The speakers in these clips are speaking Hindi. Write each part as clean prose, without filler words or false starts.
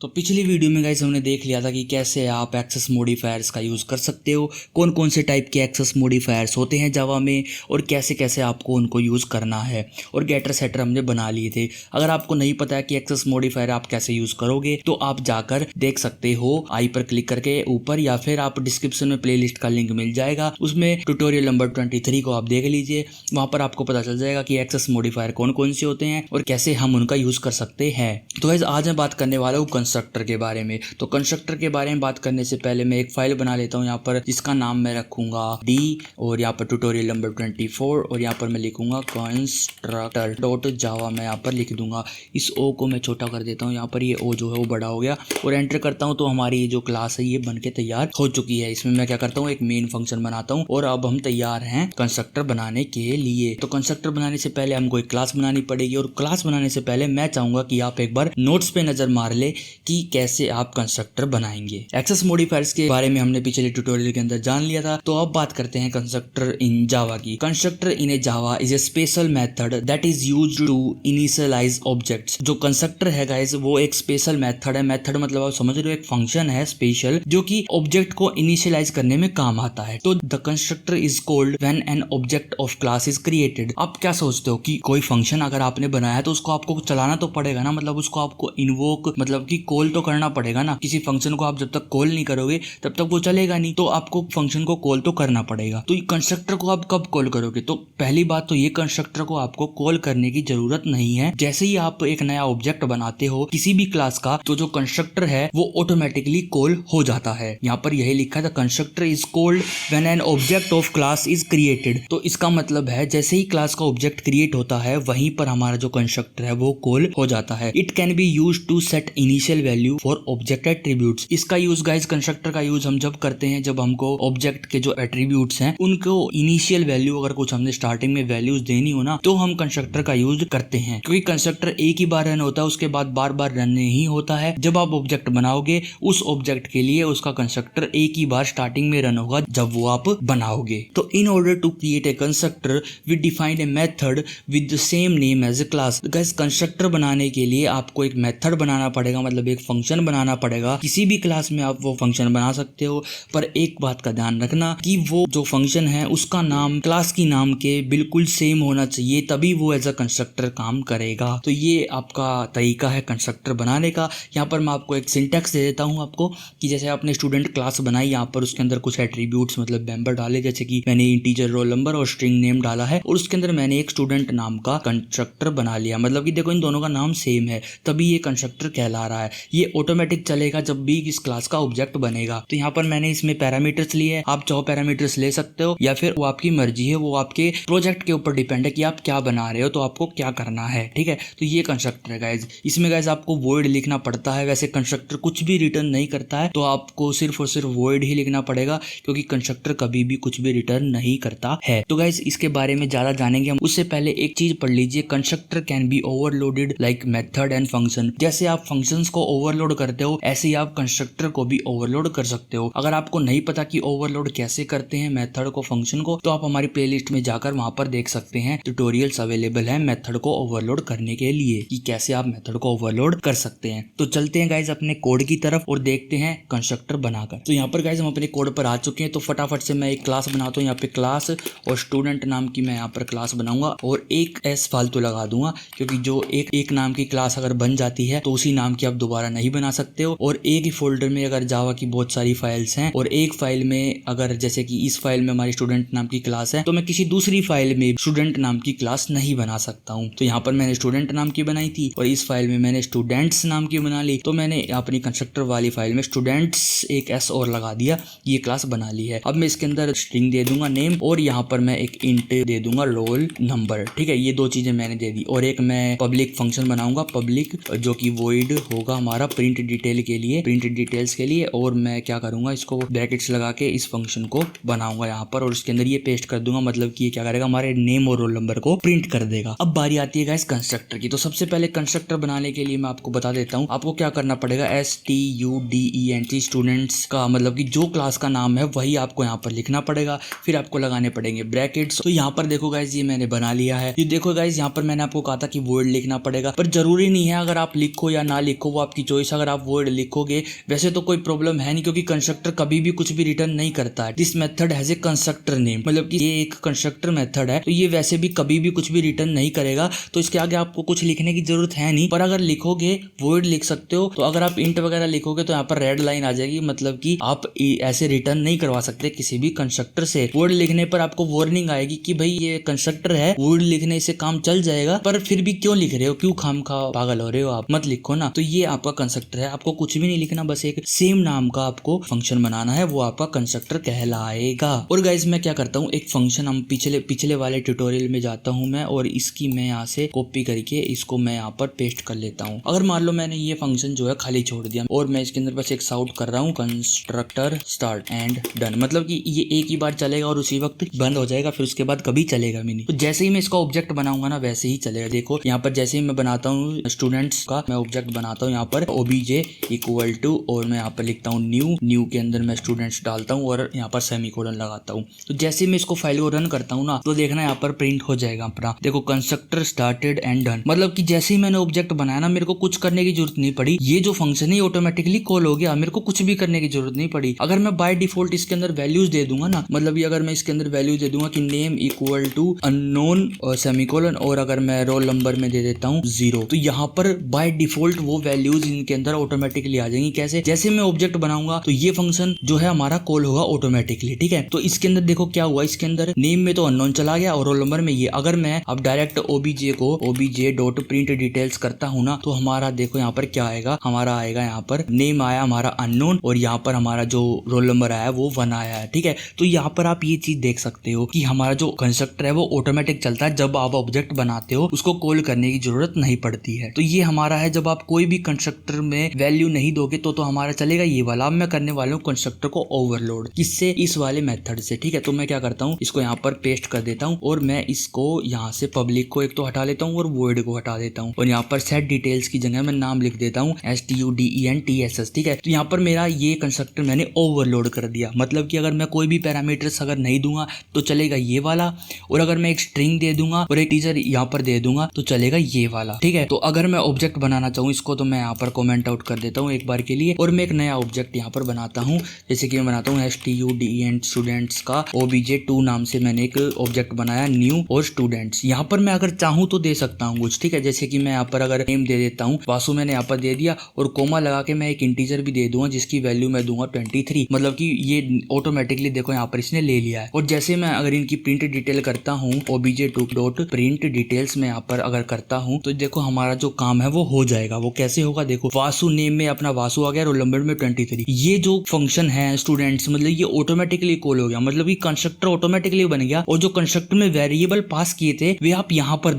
तो पिछली वीडियो में गाइस हमने देख लिया था कि कैसे आप एक्सेस मॉडिफायर्स का यूज़ कर सकते हो, कौन कौन से टाइप के एक्सेस मॉडिफायर्स होते हैं जावा में और कैसे कैसे आपको उनको यूज़ करना है। और गेटर सेटर हमने बना लिए थे। अगर आपको नहीं पता है कि एक्सेस मॉडिफायर आप कैसे यूज़ करोगे तो आप जाकर देख सकते हो आई पर क्लिक करके ऊपर, या फिर आप डिस्क्रिप्शन में प्लेलिस्ट का लिंक मिल जाएगा, उसमें ट्यूटोरियल नंबर 23 को आप देख लीजिए। वहाँ पर आपको पता चल जाएगा कि एक्सेस मॉडिफायर कौन कौन से होते हैं और कैसे हम उनका यूज़ कर सकते हैं। तो गाइस आज मैं बात करने वाला हूँ कंस्ट्रक्टर के बारे में। तो कंस्ट्रक्टर के बारे में बात करने से पहले मैं एक फाइल बना लेता हूँ यहाँ पर, जिसका नाम मैं रखूंगा डी, और यहाँ पर ट्यूटोरियल नंबर 24, और यहाँ पर मैं लिखूंगा कंस्ट्रक्टर डॉट जावा। मैं यहाँ पर लिख दूंगा। इस ओ को मैं छोटा कर देता हूँ, यहाँ पर ये ओ जो है वो बड़ा हो गया, और एंटर करता हूँ तो हमारी ये जो क्लास है ये बन के तैयार हो चुकी है। इसमें मैं क्या करता हूँ, एक मेन फंक्शन बनाता हूँ, और अब हम तैयार हैं कंस्ट्रक्टर बनाने के लिए। तो कंस्ट्रक्टर बनाने से पहले हमको एक क्लास बनानी पड़ेगी, और क्लास बनाने से पहले मैं चाहूंगा कि आप एक बार नोट्स पे नजर मार ले कि कैसे आप कंस्ट्रक्टर बनाएंगे। एक्सेस मॉडिफायर्स के बारे में हमने पिछले ट्यूटोरियल के अंदर जान लिया था। तो अब बात करते हैं कंस्ट्रक्टर इन जावा की। Constructor in a Java is a special method that is used to initialize objects. जो कंस्ट्रक्टर है गाइस वो एक स्पेशल मेथड है। मेथड मतलब आप समझ रहे हो, एक फंक्शन है स्पेशल जो कि ऑब्जेक्ट को इनिशियलाइज करने में काम आता है। तो the constructor is called when an object of class is created. आप क्या सोचते हो कि कोई फंक्शन अगर आपने बनाया है तो उसको आपको चलाना तो पड़ेगा ना, मतलब उसको आपको इन्वोक मतलब कि कॉल तो करना पड़ेगा ना। किसी फंक्शन को आप जब तक कॉल नहीं करोगे तब तक वो चलेगा नहीं, तो आपको फंक्शन को कॉल तो करना पड़ेगा। तो कंस्ट्रक्टर को आप कब कॉल करोगे? तो पहली बात तो ये, कंस्ट्रक्टर को आपको कॉल करने की जरूरत नहीं है। जैसे ही आप एक नया ऑब्जेक्ट बनाते हो किसी भी क्लास का, तो जो कंस्ट्रक्टर है वो ऑटोमेटिकली कॉल हो जाता है। यहाँ पर यही लिखा था, constructor is called when an object of class is created. तो इसका मतलब है जैसे ही क्लास का ऑब्जेक्ट क्रिएट होता है वहीं पर हमारा जो कंस्ट्रक्टर है वो कॉल हो जाता है। It can be used to set initial value for object attributes. इसका यूज गाइस, कंस्ट्रक्टर का यूज हम जब करते हैं जब हमको ऑब्जेक्ट के जो एट्रीब्यूट्स हैं उनको इनिशियल वैल्यू, अगर कुछ हमने स्टार्टिंग में वैल्यूज देनी हो ना, तो हम कंस्ट्रक्टर का यूज करते हैं। क्योंकि कंस्ट्रक्टर एक ही बार रन होता है, उसके बाद बार बार रन नहीं होता है। जब आप ऑब्जेक्ट बनाओगे उस ऑब्जेक्ट के लिए उसका कंस्ट्रक्टर एक ही बार स्टार्टिंग में रन होगा जब वो आप बनाओगे। तो in order to create a constructor we define a method with the same name as a class. Guys constructor बनाने के लिए आपको एक मेथड बनाना पड़ेगा, मतलब एक फंक्शन बनाना पड़ेगा। किसी भी क्लास में आप वो फंक्शन बना सकते हो, पर एक बात का ध्यान रखना कि वो जो फंक्शन है उसका नाम क्लास की नाम के बिल्कुल सेम होना चाहिए, तभी वो एज अ कंस्ट्रक्टर काम करेगा। तो ये आपका तरीका है कंस्ट्रक्टर बनाने का। यहाँ पर मैं आपको एक सिंटैक्स दे देता हूँ आपको, कि जैसे आपने स्टूडेंट क्लास बनाई, यहाँ पर उसके अंदर कुछ एट्रीब्यूट्स मतलब मेंबर डाले, जैसे कि मैंने इंटीजर रोल नंबर और स्ट्रिंग नेम डाला है, और उसके अंदर मैंने एक स्टूडेंट नाम का कंस्ट्रक्टर बना लिया। मतलब कि देखो इन दोनों का नाम सेम है, तभी ये कंस्ट्रक्टर कहला रहा है। ये ऑटोमेटिक चलेगा जब भी इस क्लास का ऑब्जेक्ट बनेगा। तो यहाँ पर मैंने इसमें पैरामीटर्स लिए, आप चाहो पैरामीटर्स ले सकते हो या फिर वो आपकी मर्जी है, वो आपके प्रोजेक्ट के ऊपर डिपेंड है कि आप क्या बना रहे हो, तो आपको क्या करना है। ठीक है, तो ये कंस्ट्रक्टर है गाइज। इसमें गाइज आपको वॉइड लिखना पड़ता है। वैसे कंस्ट्रक्टर कुछ भी रिटर्न नहीं करता है, तो आपको सिर्फ और सिर्फ वॉइड ही लिखना पड़ेगा, क्योंकि कंस्ट्रक्टर कभी भी कुछ भी रिटर्न नहीं करता है। तो गाइज इसके बारे में ज्यादा जानेंगे हम, उससे पहले एक चीज पढ़ लीजिए, constructor can be overloaded like method and function. जैसे आप फंक्शंस को ओवरलोड करते हो ऐसे ही आप कंस्ट्रक्टर को भी ओवरलोड कर सकते हो। अगर आपको नहीं पता कि ओवरलोड कैसे करते हैं मेथड को, फंक्शन को, तो आप हमारी प्लेलिस्ट में जाकर वहां पर देख सकते हैं। ट्यूटोरियल्स अवेलेबल हैं मेथड को ओवरलोड करने के लिए, कि कैसे आप मेथड को ओवरलोड कर सकते हैं। तो चलते हैं गाइज अपने कोड की तरफ और देखते हैं कंस्ट्रक्टर बनाकर। तो यहाँ पर गाइज हम अपने कोड पर आ चुके हैं। तो फटाफट से मैं एक क्लास बनाता हूँ। यहाँ पे क्लास और स्टूडेंट नाम की मैं यहाँ पर क्लास बनाऊंगा, और एक एस फालतू लगा दूंगा, क्योंकि जो एक नाम की क्लास अगर बन जाती है तो उसी नाम की आप दोबारा नहीं बना सकते हो। और एक ही फोल्डर में अगर जावा की बहुत सारी फाइल्स हैं, और एक फाइल में अगर जैसे कि इस फाइल में हमारी स्टूडेंट नाम की क्लास है, तो मैं किसी दूसरी फाइल में स्टूडेंट नाम की क्लास नहीं बना सकता हूँ। तो यहाँ पर मैंने स्टूडेंट नाम की बनाई थी, और इस फाइल में मैंने स्टूडेंट्स नाम की बना ली। तो मैंने अपनी कंस्ट्रक्टर वाली फाइल में स्टूडेंट्स एक एस और लगा दिया, ये क्लास बना ली है। अब मैं इसके अंदर स्ट्रिंग दे दूंगा नेम, और यहाँ पर मैं एक इंट दे दूंगा रोल नंबर। ठीक है, ये दो चीजें मैंने दे दी। और एक मैं पब्लिक फंक्शन बनाऊंगा, पब्लिक, जो कि वॉइड होगा हमारा प्रिंट डिटेल के लिए, प्रिंट डिटेल्स के लिए। और मैं क्या करूंगा, इसको ब्रैकेट्स लगा के इस फंक्शन को बनाऊंगा यहाँ पर, और इसके अंदर ये पेस्ट कर दूंगा। मतलब कि ये क्या करेगा, हमारे नेम और रोल नंबर को प्रिंट कर देगा। अब बारी आती है गाइस कंस्ट्रक्टर की। तो सबसे पहले कंस्ट्रक्टर बनाने के लिए मैं आपको बता देता हूँ आपको क्या करना पड़ेगा। STUDENT स्टूडेंट्स का मतलब कि जो क्लास का नाम है वही आपको यहाँ पर लिखना पड़ेगा। फिर आपको लगाने पड़ेंगे ब्रैकेट्स। तो यहाँ पर देखो गाइस ये मैंने बना लिया है। ये देखो गाइस यहाँ पर मैंने आपको कहा था कि वर्ड लिखना पड़ेगा, पर जरूरी नहीं है अगर आप लिखो या ना लिखो, वो आपकी चॉइस, अगर आप वर्ड लिखोगे वैसे तो कोई प्रॉब्लम है नहीं, क्योंकि कंस्ट्रक्टर कभी भी कुछ भी रिटर्न नहीं करता है। This method has a constructor name, मतलब कि ये एक कंस्ट्रक्टर मेथड है, तो ये वैसे भी कभी भी कुछ भी रिटर्न नहीं करेगा, तो इसके आगे आपको कुछ लिखने की जरूरत है नहीं। पर अगर लिखोगे वर्ड लिख सकते हो, तो अगर आप इंट वगैरह लिखोगे तो यहाँ पर रेड लाइन आ जाएगी, मतलब कि आप ऐसे रिटर्न नहीं करवा सकते किसी भी कंस्ट्रक्टर से। वर्ड लिखने पर आपको वार्निंग आएगी कि भाई ये कंस्ट्रक्टर है, वर्ड लिखने से काम चल जाएगा, पर फिर भी क्यों लिख रहे हो, क्यों खामखा पागल हो रहे हो, आप मत लिखो ना। तो ये आपका कंस्ट्रक्टर है, आपको कुछ भी नहीं लिखना, बस एक सेम नाम का आपको फंक्शन बनाना है, वो आपका कंस्ट्रक्टर कहलाएगा। और गाइस मैं क्या करता हूँ, एक फंक्शन हम पिछले वाले ट्यूटोरियल में जाता हूँ मैं, और इसकी मैं यहाँ से कॉपी करके इसको मैं यहाँ पर पेस्ट कर लेता हूँ। अगर मान लो मैंने ये फंक्शन जो है खाली छोड़ दिया और मैं इसके अंदर बस एक साउट कर रहा हूँ कंस्ट्रक्टर स्टार्ट एंड डन, मतलब कि ये एक ही बार चलेगा और उसी वक्त बंद हो जाएगा, फिर उसके बाद कभी चलेगा भी नहीं। तो जैसे ही मैं इसका ऑब्जेक्ट बनाऊंगा ना वैसे ही चलेगा। देखो यहाँ पर जैसे ही मैं बनाता हूँ स्टूडेंट्स का, मैं ऑब्जेक्ट बनाता हूँ यहाँ पर ओबीजे इक्वल टू, और मैं यहाँ पर लिखता हूँ न्यू के अंदर मैं स्टूडेंट्स डालता हूँ और यहाँ पर सेमीकोलन लगाता हूँ। तो जैसे ही मैं इसको फाइल को रन करता हूँ ना, तो देखना यहाँ पर प्रिंट हो जाएगा अपना, देखो कंस्ट्रक्टर स्टार्टेड एंड डन, मतलब कि जैसे ही मैंने ऑब्जेक्ट बनाया ना, मेरे को कुछ करने की जरूरत नहीं पड़ी, ये जो फंक्शन है ऑटोमेटिकली कॉल हो गया, मेरे को कुछ भी करने की जरूरत नहीं पड़ी। अगर मैं बाय डिफॉल्ट इसके अंदर वैल्यूज दे दूंगा ना, मतलब ये अगर मैं इसके अंदर वैल्यू दे दूंगा कि नेम इक्वल टू अननोन और सेमीकोलन, और अगर मैं रोल नंबर में दे देता हूँ 0, तो यहाँ पर बाय डिफॉल्ट वो वैल्यूज इनके अंदर ऑटोमेटिकली आ जाएंगी। कैसे, जैसे मैं ऑब्जेक्ट बनाऊंगा तो ये फंक्शन जो है हमारा कॉल होगा ऑटोमेटिकली, ठीक है। तो इसके अंदर देखो क्या हुआ, इसके अंदर नेम में तो अननोन चला गया और रोल नंबर में ये, अगर मैं अब डायरेक्ट ओबीजे को ओबीजे डॉट प्रिंट डिटेल्स करता हूँ ना, तो हमारा देखो यहाँ पर क्या आएगा, हमारा आएगा यहाँ पर नेम आया हमारा अननोन, और यहाँ पर हमारा जो रोल नंबर आया वो 1 आया है, ठीक है। तो यहाँ पर आप ये चीज देख सकते हो कि हमारा जो कंस्ट्रक्टर है वो ऑटोमेटिक चलता है, जब आप ऑब्जेक्ट बनाते हो उसको कॉल करने की जरूरत नहीं पड़ती है। तो ये हमारा है, जब आप कोई भी कंस्ट्रक्टर में वैल्यू नहीं दोगे तो हमारा चलेगा ये वाला। अब मैं करने वाला हूँ कंस्ट्रक्टर को ओवरलोड, किससे, इस वाले मेथड से, ठीक है। तो मैं क्या करता हूँ, इसको यहाँ पर पेस्ट कर देता हूँ और मैं इसको यहाँ से पब्लिक को एक तो हटा लेता हूँ और वॉइड को हटा देता हूँ, और यहाँ पर सेट डिटेल्स की जगह मैं नाम लिख देता हूँ STUDENTSS, ठीक है। तो यहाँ पर मेरा ये कंस्ट्रक्टर मैंने ओवरलोड कर दिया, मतलब कि अगर मैं कोई भी पैरामीटर्स अगर नहीं दूंगा तो चलेगा ये वाला, और अगर मैं एक स्ट्रिंग दे दूंगा और एक टीचर यहाँ पर दे दूंगा तो चलेगा ये वाला, ठीक है। तो अगर मैं ऑब्जेक्ट बनाना चाहूँ इसको, तो मैं यहाँ पर कमेंट आउट कर देता हूँ एक बार के लिए, और मैं एक नया ऑब्जेक्ट यहाँ पर बनाता हूँ, जैसे कि मैं बनाता हूँ STUDENT स्टूडेंट्स का OBJ2 नाम से मैंने एक ऑब्जेक्ट बनाया न्यू और स्टूडेंट्स। यहाँ पर मैं अगर चाहूँ तो दे सकता हूँ कुछ, ठीक है। जैसे कि मैं यहाँ पर अगर नेम दे देता हूँ, वासु मैंने यहाँ पर दे दिया, और कोमा लगा के मैं एक इंटीजर भी दे दूंगा जिसकी वैल्यू मैं दूंगा 23, मतलब कि ये ऑटोमेटिकली देखो यहाँ पर इसने ले लिया है। और जैसे मैं अगर इनकी प्रिंट डिटेल करता हूँ OBJ2 डॉट प्रिंट डिटेल्स में यहाँ पर अगर करता हूँ, तो देखो हमारा जो काम है वो हो जाएगा। वो कैसे होगा, देखो वासु नेम में अपना वासु आ गया, रोल नंबर में 23। ये जो फंक्शन है स्टूडेंट्स, मतलब ये ऑटोमेटिकली कॉल हो गया, मतलब कि कंस्ट्रक्टर ऑटोमेटिकली बन गया, और जो कंस्ट्रक्टर में वेरिएबल पास किए थे वे आप यहाँ पर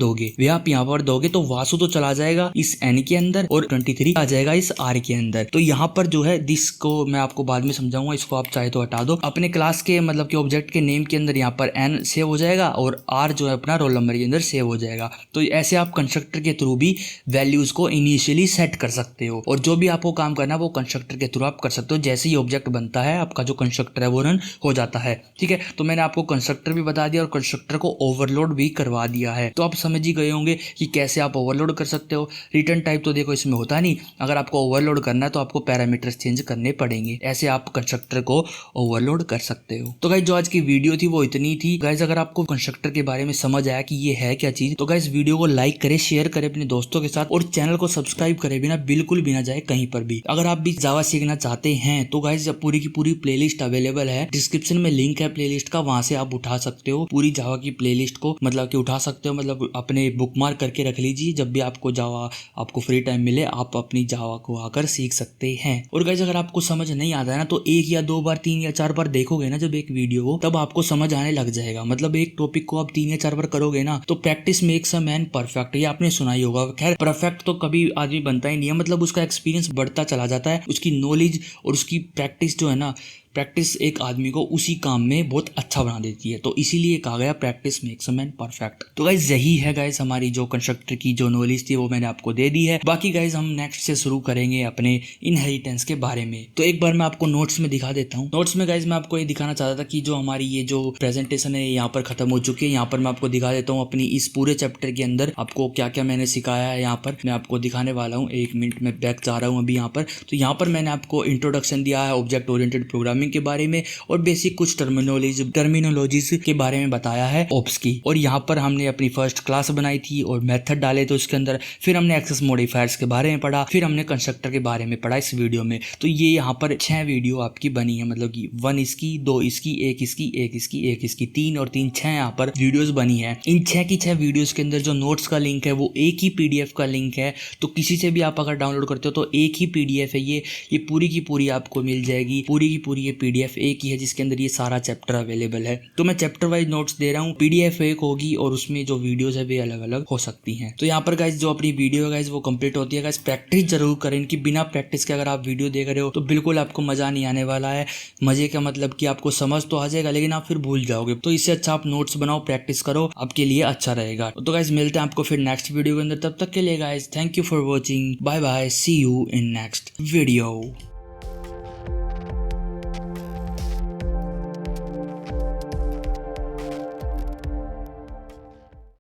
दोगे, तो वासु तो चला जाएगा इस एन के अंदर और 23 आ जाएगा इस आर के अंदर। तो यहाँ पर जो है दिस को मैं आपको बाद में समझाऊंगा, इसको आप चाहे तो हटा दो। अपने क्लास के मतलब कि ऑब्जेक्ट के नेम के अंदर यहाँ पर एन सेव हो जाएगा और आर जो है अपना रोल नंबर के अंदर सेव हो जाएगा। तो ऐसे आप कंस्ट्रक्टर के थ्रू भी वैल्यूज को इनिशियली सेट कर सकते हो, और जो भी आपको काम करना है वो कंस्ट्रक्टर के थ्रू आप कर सकते हो। जैसे ही ऑब्जेक्ट बनता है आपका जो कंस्ट्रक्टर है वो रन हो जाता है, ठीक है। तो मैंने आपको कंस्ट्रक्टर भी बता दिया और कंस्ट्रक्टर को ओवरलोड भी करवा दिया है। तो आप समझ ही गए होंगे कि कैसे आप ओवरलोड कर सकते हो। रिटर्न टाइप तो देखो इसमें होता नहीं, अगर आपको ओवरलोड करना है तो आपको पैरामीटर्स चेंज करने पड़ेंगे, ऐसे आप कंस्ट्रक्टर को ओवरलोड कर सकते हो। तो गाइस जो आज की वीडियो थी वो इतनी थी। गाइस अगर आपको कंस्ट्रक्टर के बारे में समझ आया कि ये है क्या चीज, तो गाइस वीडियो को लाइक करें, शेयर करें अपने दोस्तों के साथ, और चैनल को सब्सक्राइब करे बिना बिल्कुल भी ना जाए कहीं पर भी। अगर आप भी जावा सीखना चाहते हैं तो गाइस पूरी की पूरी प्लेलिस्ट अवेलेबल है, डिस्क्रिप्शन में लिंक है प्लेलिस्ट का, वहां से आप उठा सकते हो पूरी जावा की प्लेलिस्ट को, मतलब कि उठा सकते हो, मतलब अपने बुकमार्क करके रख लीजिए। जब भी आपको जावा आपको फ्री टाइम मिले आप अपनी जावा को आकर सीख सकते हैं। और गाइस अगर आपको समझ नहीं आता है ना, तो 1 या 2 बार 3 या 4 बार देखोगे ना जब एक वीडियो को, तब आपको समझ आने लग जाएगा। मतलब एक टॉपिक को आप 3 या 4 बार करोगे ना, तो practice makes a man perfect, ये आपने सुना ही होगा। खैर परफेक्ट तो कभी आदमी बनता ही नहीं है, मतलब उसका एक्सपीरियंस बढ़ता चला जाता है, उसकी नॉलेज और उसकी प्रैक्टिस जो है ना प्रैक्टिस एक आदमी को उसी काम में बहुत अच्छा बना देती है। तो इसीलिए कहा गया practice makes a man perfect. तो गाइज यही है गाइज हमारी जो कंस्ट्रक्टर की जो नॉलेज थी वो मैंने आपको दे दी है। बाकी गाइज हम नेक्स्ट से शुरू करेंगे अपने इनहेरिटेंस के बारे में। तो एक बार मैं आपको नोट्स में दिखा देता हूँ। नोट्स में गाइज मैं आपको ये दिखाना चाहता था कि जो हमारी ये जो प्रेजेंटेशन है यहाँ पर खत्म हो चुकी है। यहाँ पर मैं आपको दिखा देता हूँ अपनी इस पूरे चैप्टर के अंदर आपको क्या क्या मैंने सिखाया है। यहाँ पर मैं आपको दिखाने वाला हूँ। 1 मिनट में बैक जा रहा हूँ अभी यहाँ पर। तो यहाँ पर मैंने आपको इंट्रोडक्शन दिया है ऑब्जेक्ट ओरिएंटेड प्रोग्रामिंग के बारे में और बेसिक कुछ टर्मिनोलॉजीज के बारे में बताया है ओप्स की। और यहाँ पर हमने अपनी फर्स्ट क्लास बनाई थी और मेथड डाले थे उसके अंदर। फिर हमने एक्सेस मॉडिफायर्स के बारे में पढ़ा, फिर हमने कंस्ट्रक्टर के बारे में पढ़ा इस वीडियो में। तो ये यहाँ पर 6 वीडियो आपकी बनी है, मतलब कि 1 इसकी, 2 इसकी, 1 इसकी, 1 इसकी, 1 इसकी, 3 और 3 6 यहाँ पर वीडियोस बनी है। इन 6 की 6 वीडियोस के अंदर जो नोट्स का लिंक है वो एक ही पीडीएफ का लिंक है। तो किसी से भी आप अगर डाउनलोड करते हो तो एक ही पीडीएफ है ये पूरी की पूरी आपको मिल जाएगी। पूरी की पूरी ये पीडीएफ एक ही है जिसके अंदर ये सारा चैप्टर अवेलेबल है। तो मैं चैप्टर वाइज नोट्स दे रहा हूँ, पीडीएफ एक होगी और उसमें जो वीडियोस है वे अलग अलग हो सकती हैं। तो यहाँ पर गाइज जो अपनी वीडियो है गाइज वो कंप्लीट होती है। गाइज प्रैक्टिस जरूर करें इनकी। बिना प्रैक्टिस के अगर आप वीडियो देख रहे हो तो बिल्कुल आपको मजा नहीं आने वाला है। मजे का मतलब कि आपको समझ तो आ जाएगा लेकिन आप फिर भूल जाओगे। तो इससे अच्छा आप नोट्स बनाओ, प्रैक्टिस करो, आपके लिए अच्छा रहेगा। तो गाइज मिलते हैं आपको फिर नेक्स्ट वीडियो के अंदर। तब तक के लिए guys thank you for watching, bye bye, see you in next video.